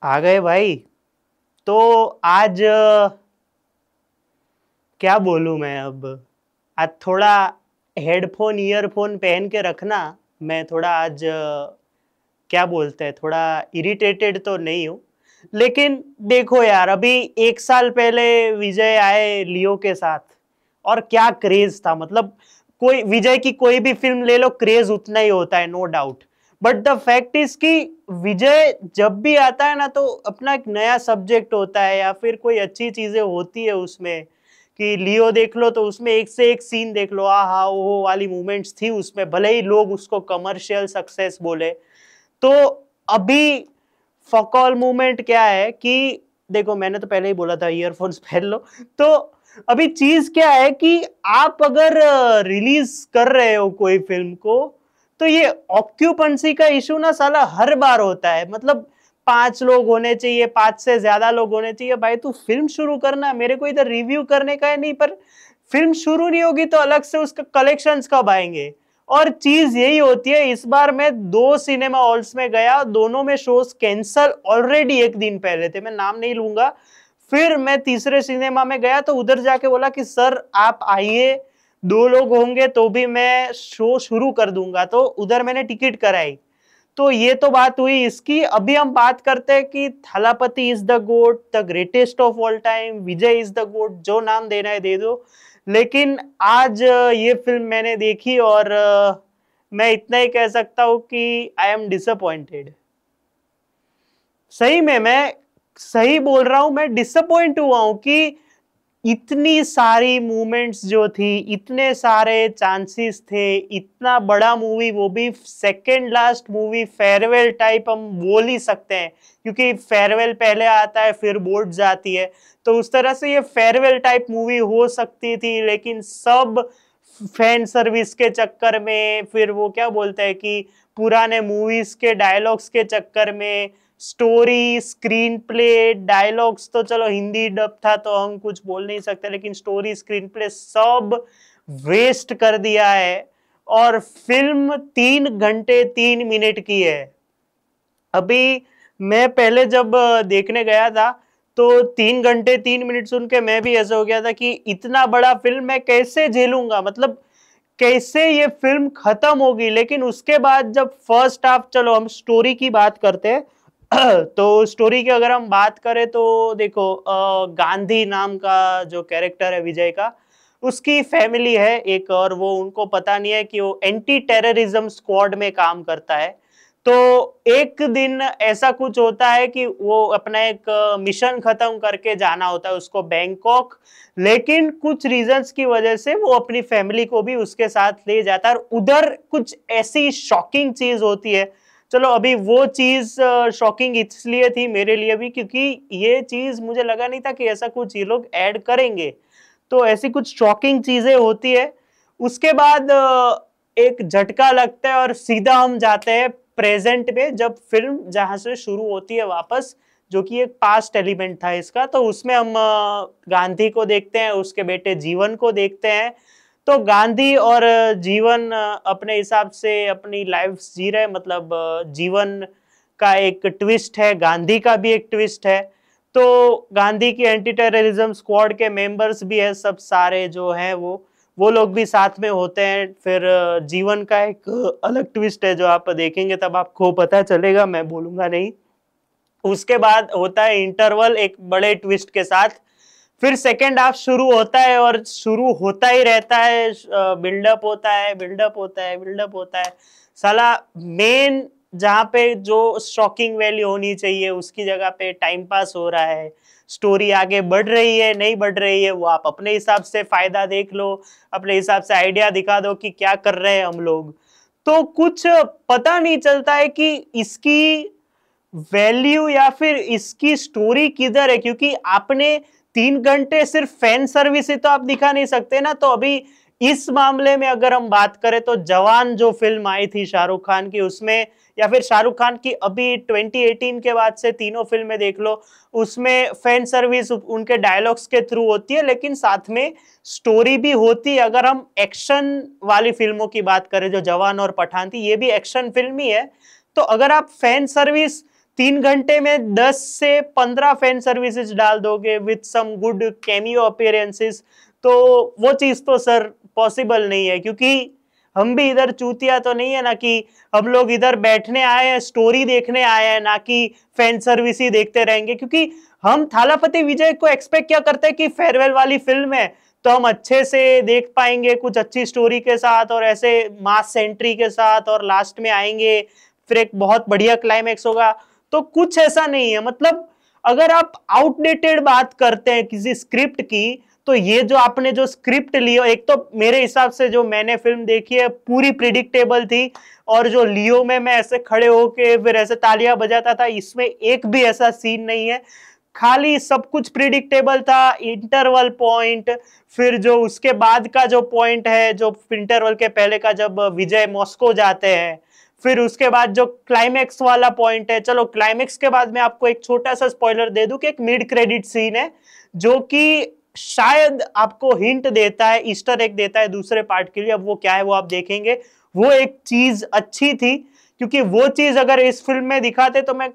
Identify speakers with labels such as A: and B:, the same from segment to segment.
A: आ गए भाई। तो आज क्या बोलूं मैं अब। आज थोड़ा हेडफोन ईयरफोन पहन के रखना। मैं थोड़ा आज क्या बोलते हैं, थोड़ा इरिटेटेड तो नहीं हूँ। लेकिन देखो यार, अभी एक साल पहले विजय आए लियो के साथ, और क्या क्रेज था। मतलब कोई विजय की कोई भी फिल्म ले लो, क्रेज उतना ही होता है, no doubt. But the fact is कि विजय जब भी आता है ना, तो अपना एक नया सब्जेक्ट होता है या फिर कोई अच्छी चीजें होती है उसमें। कि लियो देख लो तो उसमें एक से एक सीन देख लो, आ हा वो वाली मूवमेंट्स थी उसमें, भले ही लोग उसको कमर्शियल सक्सेस बोले। तो अभी फॉकॉल मूवमेंट क्या है कि देखो, मैंने तो पहले ही बोला था ईयरफोन्स पहन लो। तो अभी चीज क्या है कि आप अगर रिलीज कर रहे हो कोई फिल्म को, तो ये ऑक्यूपेंसी का इशू ना साला हर बार होता है। मतलब 5 लोग होने चाहिए, 5 से ज्यादा लोग होने चाहिए। भाई तू फिल्म शुरू करना, मेरे को इधर रिव्यू करने का है नहीं। पर फिल्म शुरू नहीं होगी तो अलग से उसका कलेक्शंस कब आएंगे। और चीज यही होती है। इस बार मैं 2 सिनेमा हॉल्स में गया, दोनों में शोज कैंसल ऑलरेडी एक दिन पहले थे, मैं नाम नहीं लूंगा। फिर मैं तीसरे सिनेमा में गया तो उधर जाके बोला कि सर आप आइए, 2 लोग होंगे तो भी मैं शो शुरू कर दूंगा। तो उधर मैंने टिकट कराई। तो ये तो बात हुई इसकी। अभी हम बात करते हैं कि Thalapathy is the GOAT, the greatest of all time, Vijay is the GOAT, जो नाम देना है दे दो। लेकिन आज ये फिल्म मैंने देखी और मैं इतना ही कह सकता हूं कि आई एम डिसअपॉइंटेड। सही में मैं सही बोल रहा हूं, मैं डिसअपॉइंट हुआ हूं कि इतनी सारी मूवमेंट्स जो थी, इतने सारे चांसेस थे, इतना बड़ा मूवी, वो भी second last movie, farewell type हम बोल ही सकते हैं। क्योंकि फेयरवेल पहले आता है फिर बोर्ड जाती है, तो उस तरह से ये फेयरवेल टाइप मूवी हो सकती थी। लेकिन सब फैन सर्विस के चक्कर में, फिर वो क्या बोलते हैं कि पुराने मूवीज के डायलॉग्स के चक्कर में, स्टोरी, स्क्रीन प्ले, डायलॉग्स तो चलो हिंदी डब था तो हम कुछ बोल नहीं सकते, लेकिन स्टोरी, स्क्रीन प्ले सब वेस्ट कर दिया है। और फिल्म 3 घंटे 3 मिनट की है। अभी मैं पहले जब देखने गया था, तो 3 घंटे 3 मिनट सुन के मैं भी ऐसा हो गया था कि इतना बड़ा फिल्म मैं कैसे झेलूंगा। मतलब कैसे ये फिल्म खत्म होगी। लेकिन उसके बाद जब फर्स्ट हाफ, चलो हम स्टोरी की बात करते हैं। तो स्टोरी की अगर हम बात करें तो देखो, गांधी नाम का जो कैरेक्टर है विजय का, उसकी फैमिली है एक, और वो उनको पता नहीं है कि वो एंटी टेररिज्म स्क्वाड में काम करता है। तो एक दिन ऐसा कुछ होता है कि वो अपना एक मिशन खत्म करके जाना होता है उसको बैंकॉक। लेकिन कुछ रीजंस की वजह से वो अपनी फैमिली को भी उसके साथ ले जाता है, और उधर कुछ ऐसी शॉकिंग चीज होती है। चलो अभी वो चीज शॉकिंग इसलिए थी मेरे लिए भी, क्योंकि ये चीज मुझे लगा नहीं था कि ऐसा कुछ ये लोग ऐड करेंगे। तो ऐसी कुछ शॉकिंग चीजें होती है। उसके बाद एक झटका लगता है और सीधा हम जाते हैं प्रेजेंट में, जब फिल्म जहां से शुरू होती है वापस, जो कि एक पास्ट एलिमेंट था इसका। तो उसमें हम गांधी को देखते हैं, उसके बेटे जीवन को देखते हैं। तो गांधी और जीवन अपने हिसाब से अपनी लाइफ जी रहे। मतलब जीवन का एक ट्विस्ट है, गांधी का भी एक ट्विस्ट है। तो गांधी की एंटी टेररिज्म स्क्वाड के मेंबर्स भी है, सब सारे जो हैं वो लोग भी साथ में होते हैं। फिर जीवन का एक अलग ट्विस्ट है, जो आप देखेंगे तब आपको पता चलेगा, मैं बोलूंगा नहीं। उसके बाद होता है इंटरवल एक बड़े ट्विस्ट के साथ। फिर सेकेंड हाफ शुरू होता है और शुरू होता ही रहता है, बिल्डअप होता है, बिल्डअप होता है, बिल्डअप होता है। साला मेन जहां पे जो शॉकिंग वैल्यू होनी चाहिए उसकी जगह पे टाइम पास हो रहा है। स्टोरी आगे बढ़ रही है नहीं बढ़ रही है, वो आप अपने हिसाब से फायदा देख लो, अपने हिसाब से आइडिया दिखा दो कि क्या कर रहे हैं हम लोग। तो कुछ पता नहीं चलता है कि इसकी वैल्यू या फिर इसकी स्टोरी किधर है। क्योंकि आपने 3 घंटे सिर्फ फैन सर्विस ही तो आप दिखा नहीं सकते ना। तो अभी इस मामले में अगर हम बात करें तो जवान जो फिल्म आई थी शाहरुख खान की, उसमें या फिर शाहरुख खान की अभी 2018 के बाद से तीनों फिल्में देख लो, उसमें फैन सर्विस उनके डायलॉग्स के थ्रू होती है, लेकिन साथ में स्टोरी भी होती है। अगर हम एक्शन वाली फिल्मों की बात करें, जो जवान और पठान थी, ये भी एक्शन फिल्म ही है। तो अगर आप फैन सर्विस 3 घंटे में 10 से 15 फैन सर्विसेज डाल दोगे with some good cameo appearances, तो वो चीज तो सर पॉसिबल नहीं है, क्योंकि हम भी इधर चूतिया तो नहीं है ना कि हम लोग इधर बैठने आए हैं, स्टोरी देखने आए हैं, ना कि फैन सर्विस ही देखते रहेंगे। क्योंकि हम थालापति विजय को एक्सपेक्ट क्या करते हैं कि फेयरवेल वाली फिल्म है तो हम अच्छे से देख पाएंगे कुछ अच्छी स्टोरी के साथ और ऐसे मास एंट्री के साथ, और लास्ट में आएंगे फिर एक बहुत बढ़िया क्लाइमेक्स होगा। तो कुछ ऐसा नहीं है। मतलब अगर आप आउटडेटेड बात करते हैं किसी स्क्रिप्ट की, तो ये जो आपने जो स्क्रिप्ट लियो, एक तो मेरे हिसाब से जो मैंने फिल्म देखी है पूरी प्रिडिक्टेबल थी, और जो लियो में मैं ऐसे खड़े होके फिर ऐसे तालियां बजाता था, इसमें एक भी ऐसा सीन नहीं है। खाली सब कुछ प्रिडिक्टेबल था। इंटरवल पॉइंट, फिर जो उसके बाद का जो पॉइंट है, जो इंटरवल के पहले का जब विजय मॉस्को जाते हैं, फिर उसके बाद जो क्लाइमेक्स वाला पॉइंट है, चलो क्लाइमेक्स के बाद मैं आपको एक छोटा सा स्पॉइलर दे दूं कि एक मिड क्रेडिट सीन है जो कि शायद आपको हिंट देता है, ईस्टर एग देता है दूसरे पार्ट के लिए। अब वो क्या है वो आप देखेंगे। वो एक चीज अच्छी थी, क्योंकि वो चीज अगर इस फिल्म में दिखाते तो मैं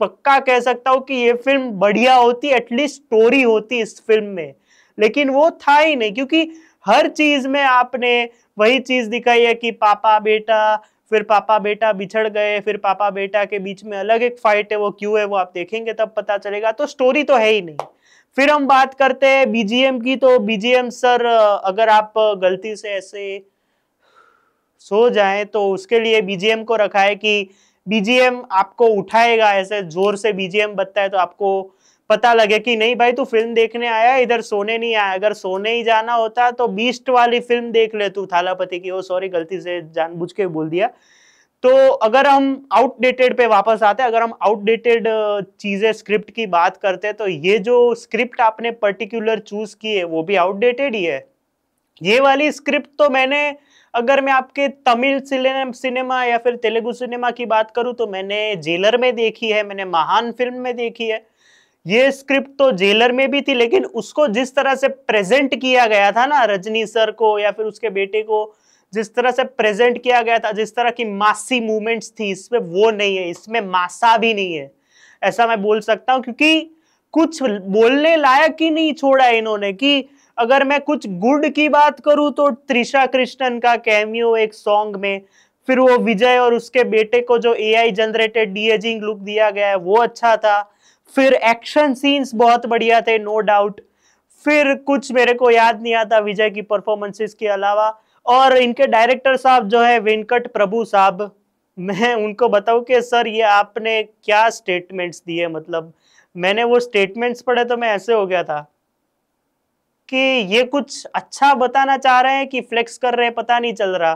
A: पक्का कह सकता हूं कि ये फिल्म बढ़िया होती, एटलीस्ट स्टोरी होती इस फिल्म में। लेकिन वो था ही नहीं, क्योंकि हर चीज में आपने वही चीज दिखाई है कि पापा बेटा, फिर पापा बेटा बिछड़ गए, फिर पापा बेटा के बीच में अलग एक फाइट है, वो क्यों है वो आप देखेंगे तब पता चलेगा। तो स्टोरी तो है ही नहीं। फिर हम बात करते हैं बीजीएम की, तो बीजीएम सर अगर आप गलती से ऐसे सो जाए तो उसके लिए बीजीएम को रखा है कि बीजीएम आपको उठाएगा, ऐसे जोर से बीजीएम बजता है तो आपको पता लगे कि नहीं भाई तू फिल्म देखने आया, इधर सोने नहीं आया। अगर सोने ही जाना होता तो बीस्ट वाली फिल्म देख ले तू थालापति की। ओ सॉरी, गलती से जानबूझ के बोल दिया। तो अगर हम आउटडेटेड पे वापस आते हैं, अगर हम आउटडेटेड चीजें स्क्रिप्ट की बात करते हैं, तो ये जो स्क्रिप्ट आपने पर्टिकुलर चूज की है वो भी आउटडेटेड ही है। ये वाली स्क्रिप्ट तो मैंने, अगर मैं आपके तमिल सिनेमा या फिर तेलुगु सिनेमा की बात करूं तो मैंने जेलर में देखी है, मैंने महान फिल्म में देखी है। ये स्क्रिप्ट तो जेलर में भी थी, लेकिन उसको जिस तरह से प्रेजेंट किया गया था ना रजनी सर को या फिर उसके बेटे को, जिस तरह से प्रेजेंट किया गया था, जिस तरह की मासी मूवमेंट्स थी, इसमें वो नहीं है। इसमें मासा भी नहीं है, ऐसा मैं बोल सकता हूं। क्योंकि कुछ बोलने लायक ही नहीं छोड़ा है इन्होंने। कि अगर मैं कुछ गुड की बात करूं तो त्रिशा कृष्णन का कैमियो एक सॉन्ग में, फिर वो विजय और उसके बेटे को जो एआई जनरेटेड डीएजिंग लुक दिया गया है वो अच्छा था। फिर एक्शन सीन्स बहुत बढ़िया थे, नो डाउट। फिर कुछ मेरे को याद नहीं आता विजय की परफॉर्मेंसेस के अलावा। और इनके डायरेक्टर साहब जो है वेंकट प्रभु साहब, मैं उनको बताऊं कि सर ये आपने क्या स्टेटमेंट्स दिए। मतलब मैंने वो स्टेटमेंट्स पढ़े तो मैं ऐसे हो गया था कि ये कुछ अच्छा बताना चाह रहे हैं कि फ्लेक्स कर रहे हैं, पता नहीं चल रहा।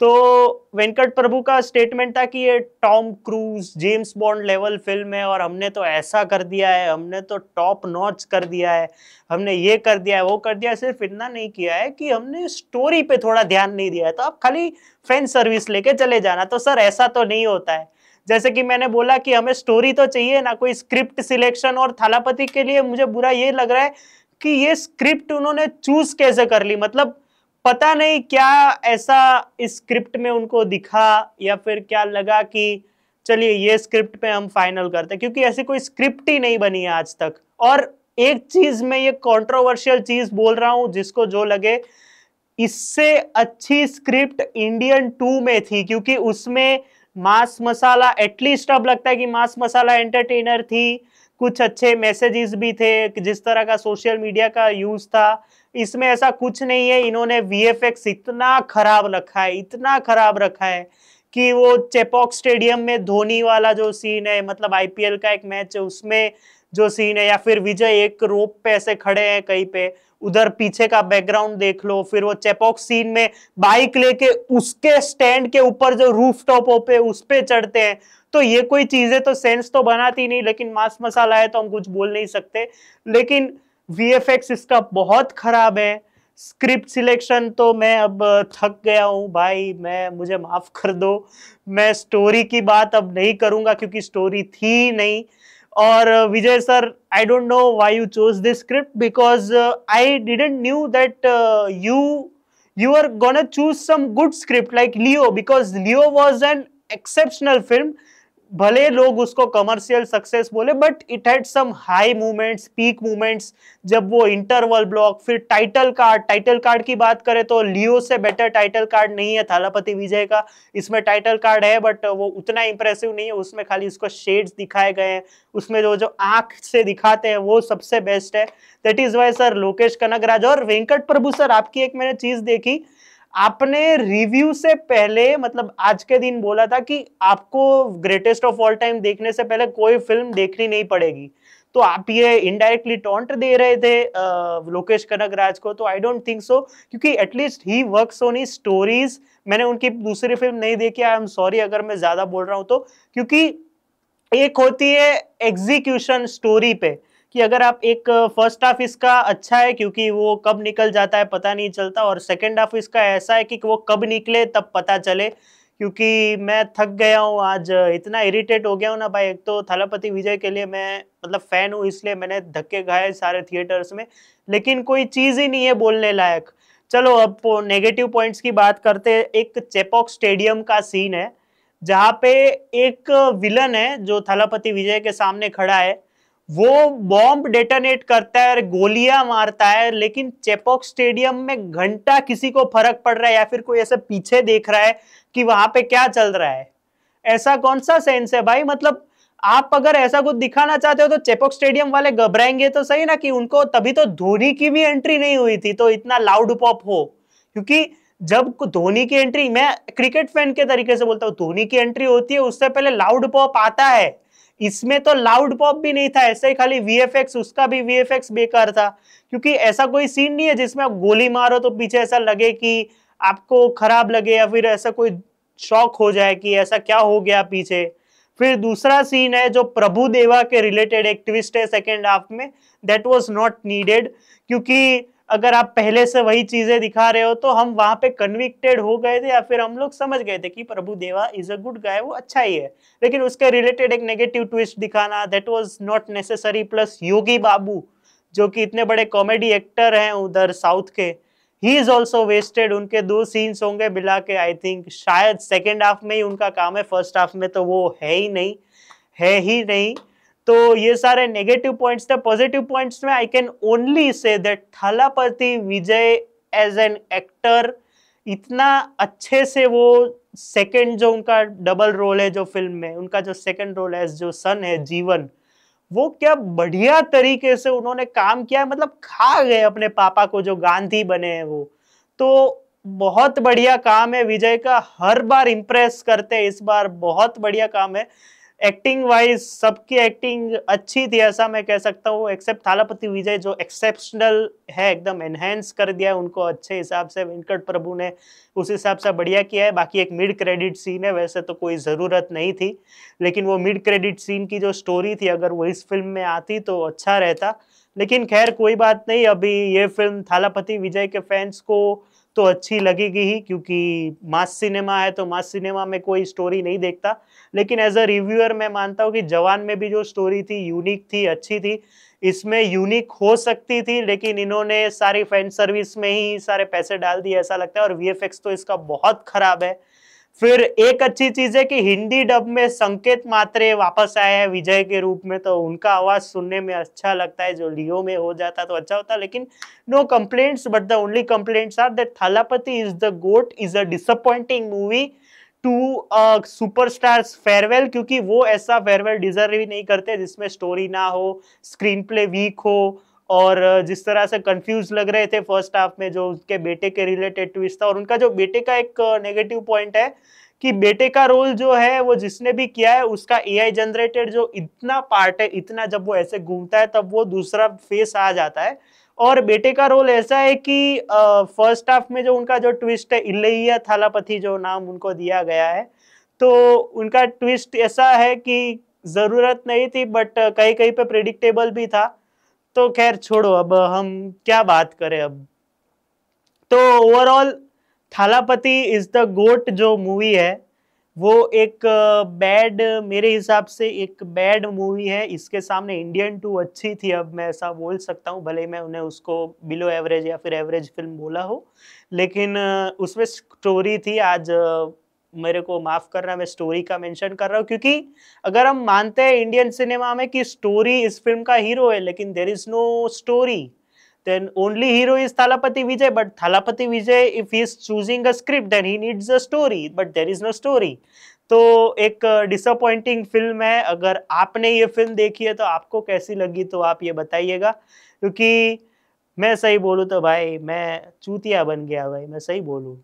A: तो वेंकट प्रभु का स्टेटमेंट था कि ये Tom cruise James bond level film है और हमने तो ऐसा कर दिया है, हमने तो टॉप नॉच कर दिया है, हमने ये कर दिया है वो कर दिया है। सिर्फ इतना नहीं किया है कि हमने स्टोरी पे थोड़ा ध्यान नहीं दिया है, तो आप खाली फैन सर्विस लेके चले जाना। तो सर ऐसा तो नहीं होता है। जैसे कि मैंने बोला कि हमें स्टोरी तो चाहिए ना, कोई स्क्रिप्ट सिलेक्शन। और थालापति के लिए मुझे बुरा ये लग रहा है कि ये स्क्रिप्ट उन्होंने चूज कैसे कर ली। मतलब पता नहीं क्या ऐसा इस स्क्रिप्ट में उनको दिखा, या फिर क्या लगा कि चलिए ये स्क्रिप्ट पे हम फाइनल करते हैं, क्योंकि ऐसी कोई स्क्रिप्ट ही नहीं बनी है आज तक। और एक चीज मैं ये कंट्रोवर्शियल चीज बोल रहा हूं, जिसको जो लगे, इससे अच्छी स्क्रिप्ट इंडियन 2 में थी, क्योंकि उसमें मास मसाला, एटलीस्ट अब लगता है कि मास मसाला एंटरटेनर थी, कुछ अच्छे मैसेजेस भी थे, जिस तरह का सोशल मीडिया का यूज था। इसमें ऐसा कुछ नहीं है। इन्होंने वीएफएक्स इतना खराब रखा है, इतना खराब रखा है कि वो चेपॉक स्टेडियम में धोनी वाला जो सीन है, मतलब आईपीएल का एक मैच है उसमें जो सीन है, या फिर विजय एक रोप पे ऐसे खड़े हैं कहीं पे, उधर पीछे का बैकग्राउंड देख लो। फिर वो चेपॉक सीन में बाइक लेके उसके स्टैंड के ऊपर जो रूफ टॉप पे उस पे चढ़ते हैं। तो ये कोई चीजें तो सेंस तो बनाती नहीं, लेकिन मास मसाला है तो हम कुछ बोल नहीं सकते। लेकिन वीएफएक्स इसका बहुत खराब है। स्क्रिप्ट सिलेक्शन तो मैं अब थक गया हूं भाई, मुझे माफ कर दो। मैं स्टोरी की बात अब नहीं करूंगा क्योंकि स्टोरी थी नहीं। और Vijay sir, I don't know why you chose this script, because I didn't knew that you are gonna choose some good script like Leo, because Leo was an exceptional film. भले लोग उसको कमर्शियल सक्सेस बोले, but it had some high movements, peak movements, जब वो interval block, फिर title card की बात करें तो लियो से बेटर टाइटल कार्ड नहीं है थालापति विजय का। इसमें टाइटल कार्ड है बट वो उतना इंप्रेसिव नहीं है, उसमें खाली उसको शेड्स दिखाए गए हैं, उसमें जो आंख से दिखाते हैं वो सबसे बेस्ट है। That is why sir Lokesh Kanagaraj और वेंकट प्रभु सर, आपकी एक मैंने चीज देखी, आपने रिव्यू से पहले मतलब आज के दिन बोला था कि आपको ग्रेटेस्ट ऑफ ऑल टाइम देखने से पहले कोई फिल्म देखनी नहीं पड़ेगी, तो आप ये इनडायरेक्टली टॉन्ट दे रहे थे लोकेश कनगराज को, तो आई डोंट थिंक सो, क्योंकि at least he works on his stories. मैंने उनकी दूसरी फिल्म नहीं देखी, आई एम सॉरी अगर मैं ज्यादा बोल रहा हूं तो, क्योंकि एक होती है एग्जीक्यूशन स्टोरी पे, कि अगर आप एक फर्स्ट हाफ इसका अच्छा है क्योंकि वो कब निकल जाता है पता नहीं चलता, और सेकंड हाफ इसका ऐसा है कि वो कब निकले तब पता चले, क्योंकि मैं थक गया हूँ आज, इतना इरिटेट हो गया हूँ ना भाई। एक तो थालापति विजय के लिए मैं मतलब फैन हूँ, इसलिए मैंने धक्के खाए सारे थिएटर्स में, लेकिन कोई चीज ही नहीं है बोलने लायक। चलो अब नेगेटिव पॉइंट्स की बात करते हैं। एक चेपॉक स्टेडियम का सीन है जहां पे एक विलन है जो थालापति विजय के सामने खड़ा है, वो बॉम्ब डेटोनेट करता है, गोलियां मारता है, लेकिन चेपॉक स्टेडियम में घंटा किसी को फर्क पड़ रहा है या फिर कोई ऐसे पीछे देख रहा है कि वहां पे क्या चल रहा है? ऐसा कौन सा सेंस है भाई? मतलब आप अगर ऐसा कुछ दिखाना चाहते हो तो चेपॉक स्टेडियम वाले घबराएंगे तो सही ना, कि उनको तभी तो धोनी की भी एंट्री नहीं हुई थी तो इतना लाउड पॉप हो, क्योंकि जब धोनी की एंट्री, मैं क्रिकेट फैन के तरीके से बोलता हूँ, धोनी की एंट्री होती है उससे पहले लाउड पॉप आता है। इसमें तो लाउड पॉप भी नहीं था, ऐसे ही खाली वीएफएक्स, उसका भी वीएफएक्स बेकार था, क्योंकि ऐसा कोई सीन नहीं है जिसमें आप गोली मारो तो पीछे ऐसा लगे कि आपको खराब लगे या फिर ऐसा कोई शॉक हो जाए कि ऐसा क्या हो गया पीछे। फिर दूसरा सीन है जो प्रभु देवा के रिलेटेड एक ट्विस्ट है सेकेंड हाफ में, दैट वाज नॉट नीडेड, क्योंकि अगर आप पहले से वही चीजें दिखा रहे हो तो हम वहां पे कन्विक्टेड हो गए थे या फिर हम लोग समझ गए थे कि प्रभु देवा इज अ गुड गाय, वो अच्छा ही है, लेकिन उसके रिलेटेड एक नेगेटिव ट्विस्ट दिखाना that was not necessary. Plus Yogi Babu जो कि इतने बड़े कॉमेडी एक्टर हैं उधर साउथ के, ही इज ऑल्सो वेस्टेड। उनके 2 सीन्स होंगे मिला के, आई थिंक शायद सेकेंड हाफ में ही उनका काम है, फर्स्ट हाफ में तो वो है ही नहीं, है ही नहीं। तो ये सारे नेगेटिव पॉइंट्स थे। पॉजिटिव पॉइंट्स में I can only say that Thalapathy Vijay as an actor इतना अच्छे से वो सेकंड जो उनका डबल रोल है जो फिल्म में, उनका जो सेकंड रोल है जो सन है जीवन, वो क्या बढ़िया तरीके से उन्होंने काम किया, मतलब खा गए अपने पापा को जो गांधी बने हैं वो। तो बहुत बढ़िया काम है विजय का, हर बार इंप्रेस करते हैं, इस बार बहुत बढ़िया काम है। एक्टिंग वाइज सबकी एक्टिंग अच्छी थी ऐसा मैं कह सकता हूँ, एक्सेप्ट थालापति विजय जो एक्सेप्शनल है, एकदम एनहेंस कर दिया उनको अच्छे हिसाब से, वेंकट प्रभु ने उस हिसाब से बढ़िया किया है। बाकी एक मिड क्रेडिट सीन है, वैसे तो कोई ज़रूरत नहीं थी, लेकिन वो मिड क्रेडिट सीन की जो स्टोरी थी अगर वो इस फिल्म में आती तो अच्छा रहता, लेकिन खैर कोई बात नहीं। अभी ये फिल्म थालापति विजय के फैंस को तो अच्छी लगेगी ही, क्योंकि मास सिनेमा है तो मास सिनेमा में कोई स्टोरी नहीं देखता, लेकिन एज अ रिव्यूअर मैं मानता हूँ कि जवान में भी जो स्टोरी थी यूनिक थी, अच्छी थी, इसमें यूनिक हो सकती थी, लेकिन इन्होंने सारी फैन सर्विस में ही सारे पैसे डाल दिए ऐसा लगता है, और वीएफएक्स तो इसका बहुत खराब है। फिर एक अच्छी चीज है कि हिंदी डब में संकेत मात्रे वापस आए हैं विजय के रूप में, तो उनका आवाज सुनने में अच्छा लगता है, जो लियो में हो जाता तो अच्छा होता, लेकिन no complaints, but the only complaints are that Thalapathy is the GOAT is a disappointing movie to superstar's farewell, क्योंकि वो ऐसा फेयरवेल डिजर्व ही नहीं करते जिसमें स्टोरी ना हो, स्क्रीन प्ले वीक हो, और जिस तरह से कंफ्यूज लग रहे थे फर्स्ट हाफ में जो उसके बेटे के रिलेटेड ट्विस्ट था। और उनका जो बेटे का एक नेगेटिव पॉइंट है कि बेटे का रोल जो है वो जिसने भी किया है उसका एआई जनरेटेड जो इतना पार्ट है, इतना जब वो ऐसे घूमता है तब वो दूसरा फेस आ जाता है, और बेटे का रोल ऐसा है कि फर्स्ट हाफ में जो उनका जो ट्विस्ट है, इलैया थालापति जो नाम उनको दिया गया है, तो उनका ट्विस्ट ऐसा है कि जरूरत नहीं थी, बट कहीं कहीं पे प्रेडिक्टेबल भी था। तो खैर छोड़ो, अब हम क्या बात करें अब। तो overall Thalapathy is the GOAT जो मूवी है वो एक बैड, मेरे हिसाब से एक बैड मूवी है। इसके सामने इंडियन 2 अच्छी थी, अब मैं ऐसा बोल सकता हूँ, भले मैं उन्हें उसको बिलो एवरेज या फिर एवरेज फिल्म बोला हो, लेकिन उसमें स्टोरी थी। आज मेरे को माफ करना, मैं स्टोरी का मेंशन कर रहा हूँ, क्योंकि अगर हम मानते हैं इंडियन सिनेमा में कि स्टोरी इस फिल्म का हीरो है, लेकिन there is no story, then only hero is Thalapathy Vijay, but Thalapathy Vijay if he is choosing a script then he needs a story, but there is no story. तो एक डिसअपॉइंटिंग फिल्म है। अगर आपने ये फिल्म देखी है तो आपको कैसी लगी तो आप ये बताइएगा, क्योंकि मैं सही बोलूँ तो भाई मैं चूतिया बन गया भाई, मैं सही बोलूँ।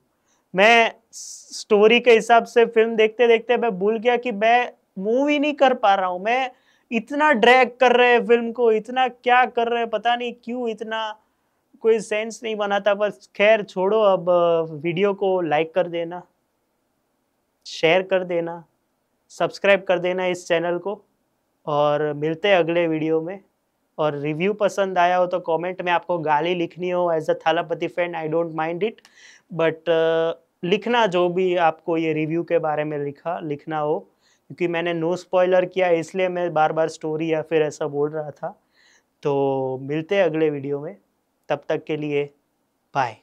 A: मैं स्टोरी के हिसाब से फिल्म देखते देखते मैं भूल गया कि मैं मूव ही नहीं कर पा रहा हूँ। मैं इतना ड्रैग कर रहे हैं फिल्म को, इतना क्या कर रहे हैं पता नहीं क्यों, इतना कोई सेंस नहीं बनाता। बस खैर छोड़ो, अब वीडियो को लाइक कर देना, शेयर कर देना, सब्सक्राइब कर देना इस चैनल को, और मिलते हैं अगले वीडियो में। और रिव्यू पसंद आया हो तो कमेंट में आपको गाली लिखनी हो as a Thalapathy fan, I don't mind it, but लिखना जो भी आपको ये रिव्यू के बारे में लिखना हो, क्योंकि मैंने नो स्पॉइलर किया इसलिए मैं बार बार स्टोरी या फिर ऐसा बोल रहा था। तो मिलते हैं अगले वीडियो में, तब तक के लिए बाय।